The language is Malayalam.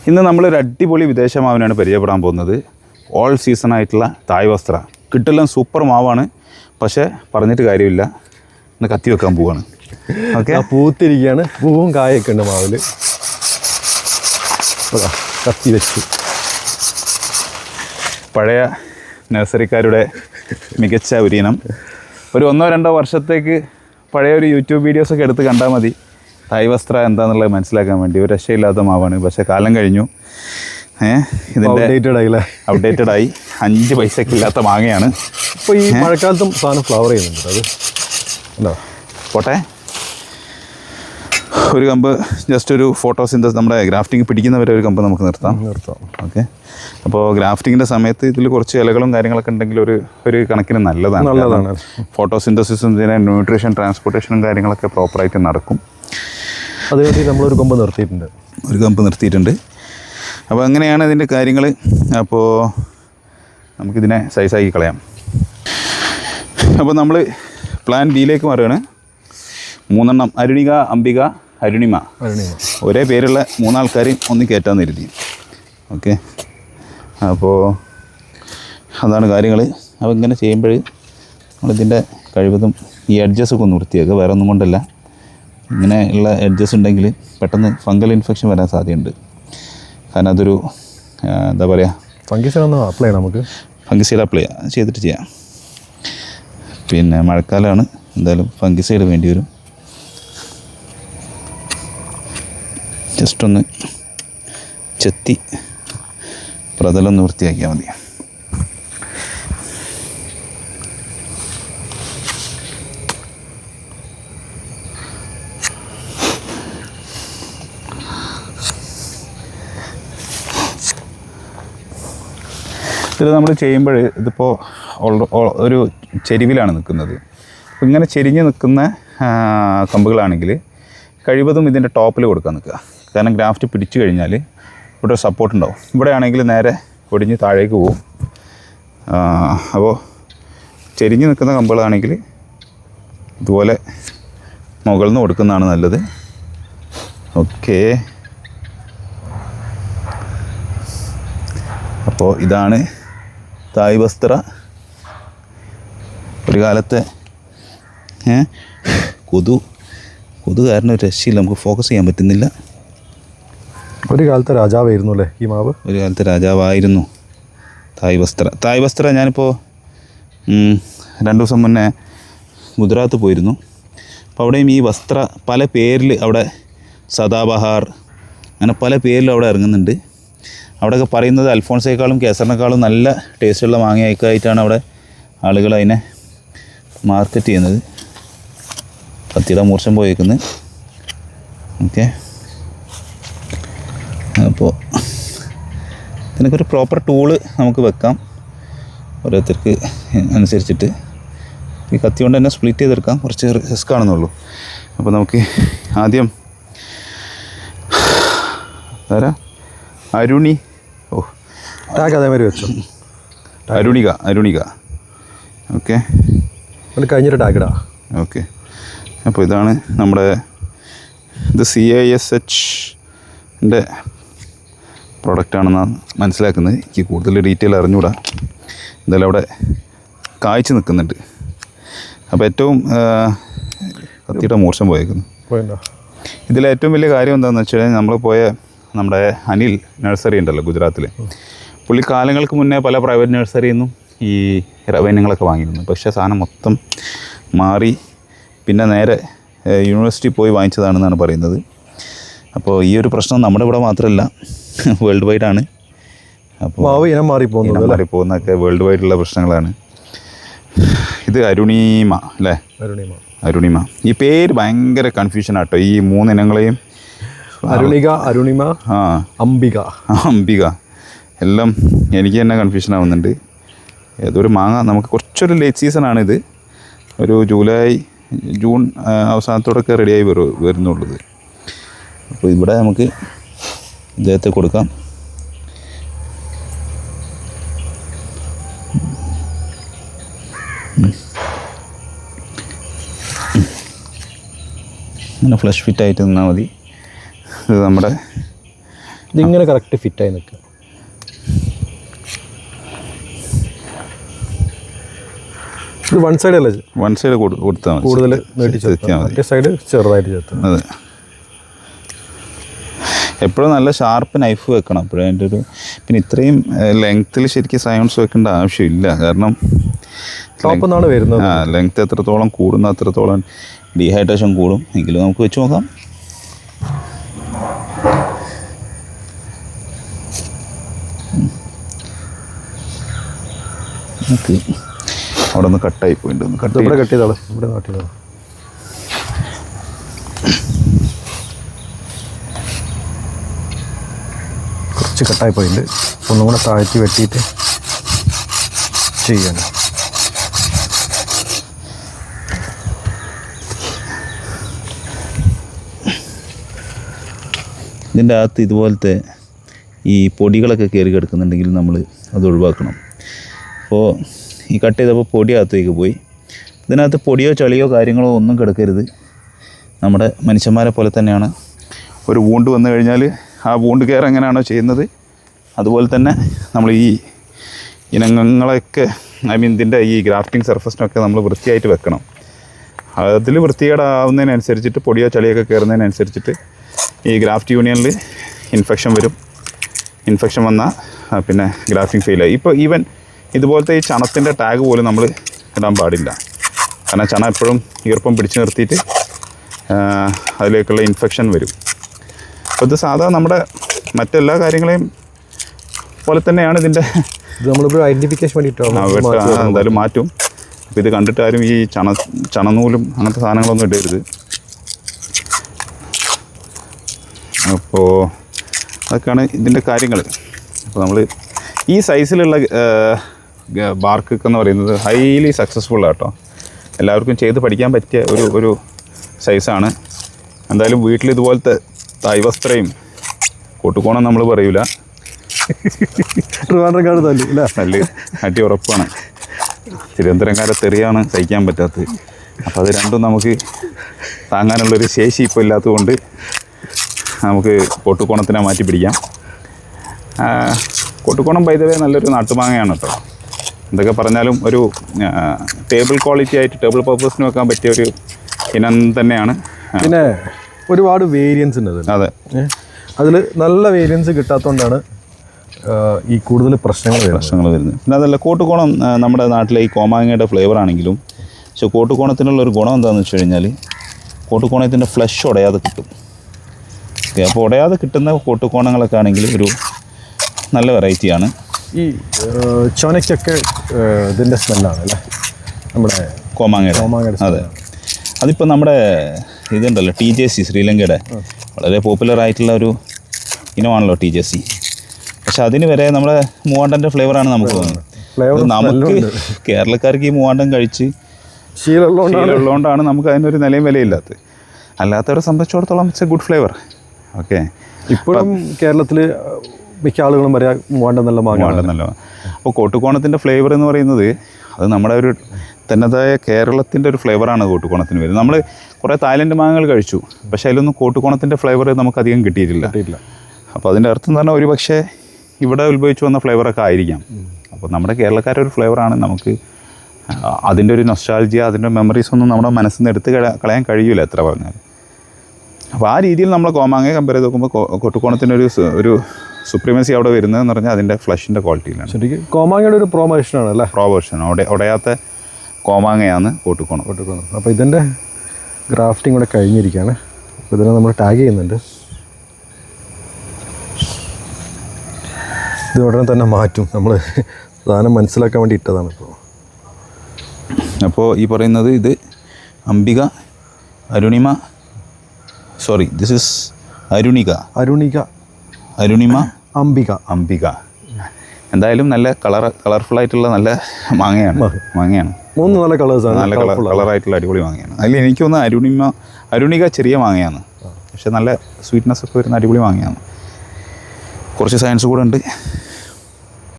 ഇന്ന് നമ്മളൊരു അടിപൊളി വിദേശ മാവിനാണ് പരിചയപ്പെടാൻ പോകുന്നത്. ഓൾ സീസണായിട്ടുള്ള തായ് വസ്ത്ര. കിട്ടെല്ലാം സൂപ്പർ മാവാണ്, പക്ഷേ പറഞ്ഞിട്ട് കാര്യമില്ല, ഇന്ന് കത്തി വെക്കാൻ പോവാണ്. ഓക്കെ, പൂത്തിരിക്കുകയാണ്, പൂവും കായൊക്കെ ഉണ്ട് മാവിൽ. കത്തി വെച്ചു. പഴയ നഴ്സറിക്കാരുടെ മികച്ച ഒരു ഇനം. ഒരു 1-2 വർഷത്തേക്ക് പഴയ ഒരു യൂട്യൂബ് വീഡിയോസൊക്കെ എടുത്ത് കണ്ടാൽ മതി തായ് വസ്ത്ര എന്താണെന്നുള്ളത് മനസ്സിലാക്കാൻ വേണ്ടി. ഒരു രക്ഷയില്ലാത്ത മാവാണ്, പക്ഷേ കാലം കഴിഞ്ഞു. ഇതിൻ്റെ ഔട്ട്ഡേറ്റഡ് ആയി. 5 പൈസക്കില്ലാത്ത മാങ്ങയാണ്. ഇപ്പോൾ ഈ മഴക്കാലത്തും സാധനം ഫ്ലവർ ചെയ്യുന്നുണ്ട്. അത് ഉണ്ടോ? പോട്ടെ, ഒരു കമ്പ് ജസ്റ്റ് ഒരു ഫോട്ടോസിന്തസിസ്, നമ്മുടെ ഗ്രാഫ്റ്റിംഗ് പിടിക്കുന്നവരെ ഒരു കമ്പ് നമുക്ക് നിർത്താം. ഓക്കെ, അപ്പോൾ ഗ്രാഫ്റ്റിങ്ങിൻ്റെ സമയത്ത് ഇതിൽ കുറച്ച് ഇലകളും കാര്യങ്ങളൊക്കെ ഉണ്ടെങ്കിൽ ഒരു കണക്കിന് നല്ലതാണ്. ഫോട്ടോസിന്തസിസും ഇതിനെ ന്യൂട്രീഷൻ ട്രാൻസ്പോർട്ടേഷനും കാര്യങ്ങളൊക്കെ പ്രോപ്പറായിട്ട് നടക്കും. അതുകൊണ്ട് നമ്മളൊരു കമ്പ് നിർത്തിയിട്ടുണ്ട്. അപ്പോൾ അങ്ങനെയാണ് ഇതിൻ്റെ കാര്യങ്ങൾ. അപ്പോൾ നമുക്കിതിനെ സൈസാക്കി കളയാം. അപ്പോൾ നമ്മൾ പ്ലാൻ ബിയിലേക്ക് മാറുകയാണ്. 3 എണ്ണം, അരുണിക, അംബിക, അരുണിമ, ഒരേ പേരുള്ള 3 ആൾക്കാരെയും ഒന്ന് കയറ്റാമെന്ന് കരുതി. ഓക്കെ, അപ്പോൾ അതാണ് കാര്യങ്ങൾ. അപ്പോൾ ഇങ്ങനെ ചെയ്യുമ്പോൾ നമ്മളിതിൻ്റെ കഴിവതും ഈ എഡ്ജസൊക്കെ ഒന്ന് വൃത്തിയാക്കുക. വേറെ ഒന്നും കൊണ്ടല്ല, ഇങ്ങനെ ഉള്ള എഡ്ജസ് ഉണ്ടെങ്കിൽ പെട്ടെന്ന് ഫംഗൽ ഇൻഫെക്ഷൻ വരാൻ സാധ്യതയുണ്ട്. കാരണം അതൊരു എന്താ പറയുക, ഫംഗിസൈഡ് അപ്ലൈ ചെയ്യണം. നമുക്ക് ഫംഗിസൈഡ് അപ്ലൈ ചെയ്തിട്ട് ചെയ്യാം. പിന്നെ മഴക്കാലമാണ്, എന്തായാലും ഫംഗിസൈഡ് വേണ്ടി വരും. ജസ്റ്റ് ഒന്ന് ചെത്തി പ്രതലൊന്ന് വൃത്തിയാക്കിയാൽ മതി. ഇത് നമ്മൾ ചെയ്യുമ്പോൾ ഇതിപ്പോൾ ഒരു ചെരിവിലാണ് നിൽക്കുന്നത്. അപ്പോൾ ഇങ്ങനെ ചെരിഞ്ഞ് നിൽക്കുന്ന കമ്പുകളാണെങ്കിൽ കഴിവതും ഇതിൻ്റെ ടോപ്പിൽ കൊടുക്കാൻ നിൽക്കുക. കാരണം ഗ്രാഫ്റ്റ് പിടിച്ചു കഴിഞ്ഞാൽ ഇവിടെ ഒരു സപ്പോർട്ട് ഉണ്ടാവും. ഇവിടെ ആണെങ്കിൽ നേരെ ഒടിഞ്ഞ് താഴേക്ക് പോകും. അപ്പോൾ ചെരിഞ്ഞ് നിൽക്കുന്ന കമ്പുകളാണെങ്കിൽ ഇതുപോലെ മുകളിൽ നിന്ന് കൊടുക്കുന്നതാണ് നല്ലത്. ഓക്കെ, അപ്പോൾ ഇതാണ് തായ് വസ്ത്ര. ഒരു കാലത്തെ കൊതു കാരണം ഒരു രക്ഷയില്ല, നമുക്ക് ഫോക്കസ് ചെയ്യാൻ പറ്റുന്നില്ല. ഒരു കാലത്തെ രാജാവായിരുന്നു അല്ലേ ഈ മാവ്? ഒരു കാലത്തെ രാജാവായിരുന്നു തായ് വസ്ത്ര. ഞാനിപ്പോൾ 2 ദിവസം മുന്നേ ഗുജറാത്ത് പോയിരുന്നു. അപ്പോൾ അവിടെയും ഈ വസ്ത്ര പല പേരിൽ, അവിടെ സദാബഹാർ അങ്ങനെ പല പേരിലും അവിടെ ഇറങ്ങുന്നുണ്ട്. അവിടെയൊക്കെ പറയുന്നത് അൽഫോൺസേക്കാളും കേസറിനേക്കാളും നല്ല ടേസ്റ്റുള്ള മാങ്ങയായിട്ടാണ് അവിടെ ആളുകൾ അതിനെ മാർക്കറ്റ് ചെയ്യുന്നത്. കത്തിയുടെ മൂർച്ചം പോയേക്കുന്നത്. ഓക്കെ, അപ്പോൾ ഇതിനൊക്കെ ഒരു പ്രോപ്പർ ടൂള് നമുക്ക് വെക്കാം, ഓരോരുത്തർക്ക് അനുസരിച്ചിട്ട്. ഈ കത്തി കൊണ്ട് തന്നെ സ്പ്ലിറ്റ് ചെയ്തെടുക്കാം, കുറച്ച് റിസ്ക് ആണെന്നുള്ളൂ. അപ്പോൾ നമുക്ക് ആദ്യം അരുണി, ടാഗ് അതേമാതിരി വെച്ചു. അരുണിക. ഓക്കെ, കഴിഞ്ഞിട്ട് ടാഗ് ഇടാം. ഓക്കെ, അപ്പോൾ ഇതാണ് നമ്മുടെ ഇത് CISH-ൻ്റെ പ്രൊഡക്റ്റാണെന്നാണ് മനസ്സിലാക്കുന്നത്. എനിക്ക് കൂടുതൽ ഡീറ്റെയിൽ അറിഞ്ഞുകൂടാ. എന്തായാലും അവിടെ കായ്ച്ച് നിൽക്കുന്നുണ്ട്. അപ്പോൾ ഏറ്റവും കത്തിയുടെ മൂർച്ചം പോയേക്കുന്നു. ഇതിലേറ്റവും വലിയ കാര്യം എന്താണെന്ന് വെച്ച് കഴിഞ്ഞാൽ, നമ്മൾ പോയ നമ്മുടെ അനിൽ നഴ്സറി ഉണ്ടല്ലോ ഗുജറാത്തിൽ, പുള്ളി കാലങ്ങൾക്ക് മുന്നേ പല പ്രൈവറ്റ് നഴ്സറിയിൽ നിന്നും ഈ റവന്യങ്ങളൊക്കെ വാങ്ങിയിരുന്നു. പക്ഷേ സാധനം മൊത്തം മാറി പിന്നെ നേരെ യൂണിവേഴ്സിറ്റി പോയി വാങ്ങിച്ചതാണെന്നാണ് പറയുന്നത്. അപ്പോൾ ഈ ഒരു പ്രശ്നം നമ്മുടെ ഇവിടെ മാത്രമല്ല, വേൾഡ് വൈഡാണ്. അപ്പോൾ ഇനം മാറിപ്പോകുന്നതൊക്കെ വേൾഡ് വൈഡുള്ള പ്രശ്നങ്ങളാണ്. ഇത് അരുണിമ അല്ലേ? അരുണിമ. ഈ പേര് ഭയങ്കര കൺഫ്യൂഷനാട്ടോ, ഈ 3 ഇനങ്ങളെയും. അരുണിക, അരുണിമ, അംബിക എല്ലാം എനിക്ക് തന്നെ കൺഫ്യൂഷൻ ആവുന്നുണ്ട്. ഏതൊരു മാങ്ങ, നമുക്ക് കുറച്ചൊരു ലേറ്റ് സീസണാണിത്. ഒരു ജൂൺ അവസാനത്തോടൊക്കെ റെഡിയായി വരുന്നുള്ളത്. അപ്പോൾ ഇവിടെ നമുക്ക് ഇദ്ദേഹത്തെ കൊടുക്കാം. അങ്ങനെ ഫ്ലഷ് ഫിറ്റായിട്ട് നിന്നാൽ മതി. ഇത് നമ്മുടെ ഇതിങ്ങനെ കറക്റ്റ് ഫിറ്റായി നിൽക്കുക. ഇത് വൺ സൈഡ് അല്ലേ? വൺ സൈഡ് കൊടുത്താൽ മതി, കൂടുതൽ നീട്ടി ചേർത്താൽ മറ്റേ സൈഡ് ചെറുതായിട്ട് ചേർത്താൽ. അതെ, എപ്പോഴും നല്ല ഷാർപ്പ് നൈഫ് വെക്കണം. അപ്പോഴും അതിൻ്റെ ഒരു പിന്നെ ഇത്രയും ലെങ്ത്തിൽ ശരിക്കും സയൻസ് വെക്കേണ്ട ആവശ്യമില്ല. കാരണം ടോപ്പ് എന്നാണ് വരുന്നത്. ലെങ്ത്ത് എത്രത്തോളം കൂടുന്ന അത്രത്തോളം ഡീഹൈഡ്രേഷൻ കൂടും. എങ്കിലും നമുക്ക് വെച്ച് നോക്കാം. അവിടെ ഒന്ന് കട്ടായി പോയിട്ടുണ്ട്. ഇവിടെ കട്ട് ചെയ്താള്, ഇവിടെ കട്ട് ചെയ്താള്. കുറച്ച് കട്ടായി പോയിട്ടുണ്ട്. ഒന്നും കൂടെ താഴ്ത്തി വെട്ടിയിട്ട് ചെയ്യണം. ഇതിൻ്റെ അകത്ത് ഇതുപോലത്തെ ഈ പൊടികളൊക്കെ കയറി കിടക്കുന്നുണ്ടെങ്കിൽ നമ്മൾ അത് ഒഴിവാക്കണം. അപ്പോൾ ഈ കട്ട് ചെയ്തപ്പോൾ പൊടി അകത്തേക്ക് പോയി. ഇതിനകത്ത് പൊടിയോ ചളിയോ കാര്യങ്ങളോ ഒന്നും കിടക്കരുത്. നമ്മുടെ മനുഷ്യന്മാരെ പോലെ തന്നെയാണ്. ഒരു വൂണ്ട് വന്നു കഴിഞ്ഞാൽ ആ വൂണ്ട് കെയർ എങ്ങനെയാണോ ചെയ്യുന്നത് അതുപോലെ തന്നെ നമ്മൾ ഈ ഇനങ്ങളൊക്കെ ഇതിൻ്റെ ഈ ഗ്രാഫ്റ്റിംഗ് സർഫസിനൊക്കെ നമ്മൾ വൃത്തിയായിട്ട് വെക്കണം. അതിൽ വൃത്തികേടാവുന്നതിനനുസരിച്ചിട്ട് പൊടിയോ ചളിയൊക്കെ കയറുന്നതിനനുസരിച്ചിട്ട് ഈ ഗ്രാഫ്റ്റ് യൂണിയനിൽ ഇൻഫെക്ഷൻ വരും. ഇൻഫെക്ഷൻ വന്നാൽ പിന്നെ ഗ്രാഫ്റ്റിംഗ് ഫെയിലായി. ഇപ്പോൾ ഈവൻ ഇതുപോലത്തെ ഈ ചണത്തിൻ്റെ ടാഗ് പോലും നമ്മൾ ഇടാൻ പാടില്ല. കാരണം ചണ എപ്പോഴും ഈർപ്പം പിടിച്ചു നിർത്തിയിട്ട് അതിലേക്കുള്ള ഇൻഫെക്ഷൻ വരും. അപ്പോൾ ഇത് സാധാരണ നമ്മുടെ മറ്റെല്ലാ കാര്യങ്ങളെയും പോലെ തന്നെയാണ് ഇതിൻ്റെ. ഇത് നമ്മളിപ്പോൾ ഐഡൻറ്റിഫിക്കേഷൻ വേണ്ടിയിട്ടാണ് എന്തായാലും മാറ്റും. അപ്പോൾ ഇത് കണ്ടിട്ട് ആരും ഈ ചണനൂലും അങ്ങനത്തെ സാധനങ്ങളൊന്നും ഇടരുത്. അപ്പോൾ അതൊക്കെയാണ് ഇതിൻ്റെ കാര്യങ്ങൾ. അപ്പോൾ നമ്മൾ ഈ സൈസിലുള്ള ബാർക്ക് എന്ന് പറയുന്നത് ഹൈലി സക്സസ്ഫുൾ ആട്ടോ. എല്ലാവർക്കും ചെയ്ത് പഠിക്കാൻ പറ്റിയ ഒരു സൈസാണ്. എന്തായാലും വീട്ടിൽ ഇതുപോലത്തെ തൈവസ്ത്രയും കൊട്ടുകോണം നമ്മൾ പറയൂല, ട്രിവാൻഡ്രംകാട് നല്ല അടി ഉറപ്പാണ്. തിരുവനന്തപുരംകാരെ തെറിയാണ് സഹിക്കാൻ പറ്റാത്തത്. അപ്പോൾ അത് രണ്ടും നമുക്ക് താങ്ങാനുള്ളൊരു ശേഷി ഇപ്പോൾ ഇല്ലാത്തതുകൊണ്ട് നമുക്ക് കൊട്ടുകോണത്തിനെ മാറ്റി പിടിക്കാം. കൊട്ടുകോണം പൈതവേ നല്ലൊരു നാട്ടുമാങ്ങയാണ് കേട്ടോ. എന്തൊക്കെ പറഞ്ഞാലും ഒരു ടേബിൾ ക്വാളിറ്റി ആയിട്ട് ടേബിൾ പർപ്പസിന് വെക്കാൻ പറ്റിയ ഒരു ഇനം തന്നെയാണ്. പിന്നെ ഒരുപാട് വേരിയൻസ് ഉണ്ട്. അതെ, അതിൽ നല്ല വേരിയൻസ് കിട്ടാത്തതുകൊണ്ടാണ് ഈ കൂടുതൽ പ്രശ്നങ്ങൾ വരുന്നത്. പിന്നെ അതല്ല, കോട്ടുകോണം നമ്മുടെ നാട്ടിലെ ഈ കോമാങ്ങയുടെ ഫ്ലേവർ ആണെങ്കിലും പക്ഷെ കോട്ടുകോണത്തിനുള്ള ഒരു ഗുണം എന്താണെന്ന് വെച്ച് കഴിഞ്ഞാൽ കോട്ടുകോണത്തിൻ്റെ ഫ്ലഷ് ഉടയാതെ കിട്ടും. ഓക്കെ, അപ്പോൾ ഉടയാതെ കിട്ടുന്ന കോട്ടുകോണങ്ങളൊക്കെ ആണെങ്കിൽ ഒരു നല്ല വെറൈറ്റിയാണ്. ഈ ചൊനയ്ക്കൊക്കെ ഇതിൻ്റെ സ്മെല്ലാണ് അല്ലേ നമ്മുടെ കോമാങ്ങയുടെ. അതെ, അതിപ്പോൾ നമ്മുടെ ഇതുണ്ടല്ലോ TJC, ശ്രീലങ്കയുടെ വളരെ പോപ്പുലർ ആയിട്ടുള്ള ഒരു ഇനമാണല്ലോ TJC. പക്ഷെ അതിന് വരെ നമ്മുടെ മൂവാണ്ടൻ്റെ ഫ്ലേവറാണ് നമുക്ക് തോന്നുന്നത്. നമുക്ക് കേരളക്കാർക്ക് ഈ മൂവാണ്ടൻ കഴിച്ച് ശീലമുള്ളതുകൊണ്ടാണ് നമുക്ക് അതിനൊരു നിലയും വിലയില്ലാത്തത്. അല്ലാത്തവരെ സംബന്ധിച്ചിടത്തോളം it's A good flavour. Okay, ഇപ്പോഴും കേരളത്തിൽ മിക്ക ആളുകളും പറയാം മൂവാണ്ടൻ നല്ല നല്ല. അപ്പോൾ കോട്ടുകോണത്തിൻ്റെ ഫ്ലേവർ എന്ന് പറയുന്നത് അത് നമ്മുടെ ഒരു തനതായ കേരളത്തിൻ്റെ ഒരു ഫ്ലേവറാണ് കോട്ടുകോണത്തിന് വരുന്നത്. നമ്മൾ കുറേ തായ്ലൻഡ് മാങ്ങകൾ കഴിച്ചു, പക്ഷേ അതിലൊന്നും കോട്ടുകോണത്തിൻ്റെ ഫ്ലേവർ നമുക്ക് അധികം കിട്ടിയിട്ടില്ല. അപ്പോൾ അതിൻ്റെ അർത്ഥം എന്ന് പറഞ്ഞാൽ ഒരു പക്ഷേ ഇവിടെ ഉത്ഭവിച്ചു വന്ന ഫ്ലേവറൊക്കെ ആയിരിക്കാം. അപ്പോൾ നമ്മുടെ കേരളക്കാരുടെ ഒരു ഫ്ലേവറാണ്. നമുക്ക് അതിൻ്റെ ഒരു നൊസ്റ്റാൾജിയ, അതിൻ്റെ മെമ്മറീസ് ഒന്നും നമ്മുടെ മനസ്സിൽ നിന്ന് എടുത്ത് കളയാൻ കഴിയില്ല എത്ര പറഞ്ഞാൽ. അപ്പോൾ ആ രീതിയിൽ നമ്മൾ കോമാങ്ങയെ കമ്പയർ ചെയ്ത് നോക്കുമ്പോൾ കൊട്ടുകോണത്തിൻ്റെ ഒരു സുപ്രീമസി അവിടെ വരുന്നതെന്ന് പറഞ്ഞാൽ അതിൻ്റെ ഫ്ലഷിൻ്റെ ക്വാളിറ്റിയിലാണ്. ശരിക്കും കോമാങ്ങയുടെ ഒരു പ്രോ വേർഷനാണ് അല്ലേ? പ്രോ വേർഷൻ, ഉടയാത്ത കോമാങ്ങയാണ് കോട്ടുകോണം. അപ്പോൾ ഇതിൻ്റെ ഗ്രാഫ്റ്റിംഗ് കൂടെ കഴിഞ്ഞിരിക്കുകയാണ്. അപ്പോൾ ഇതിനെ നമ്മൾ ടാഗ് ചെയ്യുന്നുണ്ട്. ഇത് ഉടനെ തന്നെ മാറ്റും. നമ്മൾ സാധനം മനസ്സിലാക്കാൻ വേണ്ടി ഇട്ടതാണ് ഇപ്പോൾ. അപ്പോൾ ഈ പറയുന്നത് ഇത് Ambika Arunima, sorry this is Arunima Ambika. എന്തായാലും നല്ല കളർഫുള്ളായിട്ടുള്ള നല്ല മാങ്ങയാണ്. മൂന്ന് നല്ല കളേഴ്സാണ്. നല്ല കളറായിട്ടുള്ള അടിപൊളി മാങ്ങയാണ്. അതിൽ എനിക്ക് തോന്നുന്നു അരുണിക ചെറിയ മാങ്ങയാണ്, പക്ഷെ നല്ല സ്വീറ്റ്നെസ് ഒക്കെ വരുന്ന അടിപൊളി മാങ്ങയാണ്. കുറച്ച് സയൻസ് കൂടെ ഉണ്ട്.